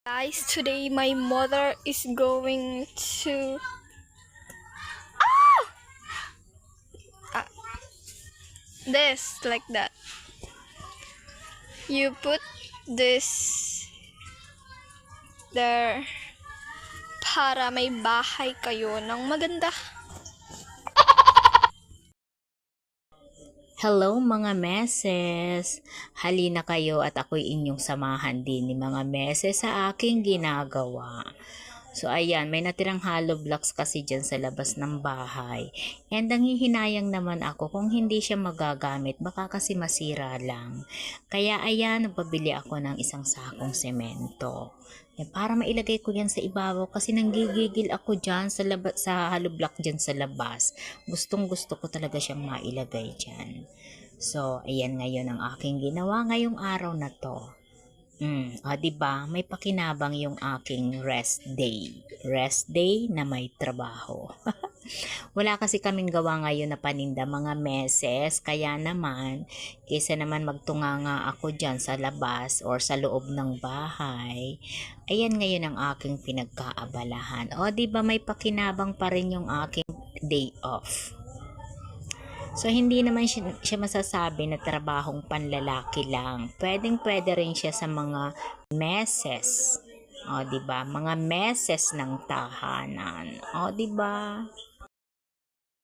Guys, today my mother is going to uh, this like that. You put this there para may bahay kayo ng maganda. Hello mga meses! Halina kayo at ako'y inyong samahan din ni mga meses sa aking ginagawa. So ayan, may natirang hollow blocks kasi dyan sa labas ng bahay. And nanghihinayang naman ako kung hindi siya magagamit, baka kasi masira lang. Kaya ayan, nagpabili ako ng isang sakong semento. Para mailagay ko yan sa ibabaw kasi nanggigigil ako dyan sa hollow block dyan sa labas. Gustong gusto ko talaga siyang mailagay dyan. So, ayan ngayon ang aking ginawa ngayong araw na to. Diba? May pakinabang yung aking rest day. Rest day na may trabaho. Wala kasi kaming gawa ngayon na paninda mga meses. Kaya naman, kaysa naman magtunganga ako dyan sa labas or sa loob ng bahay, ayan ngayon ang aking pinagkaabalahan. Diba may pakinabang pa rin yung aking day off. So, hindi naman siya masasabi na trabahong panlalaki lang. Pwedeng-pwede rin siya sa mga meses. 'Di ba? Mga meses ng tahanan. 'Di ba?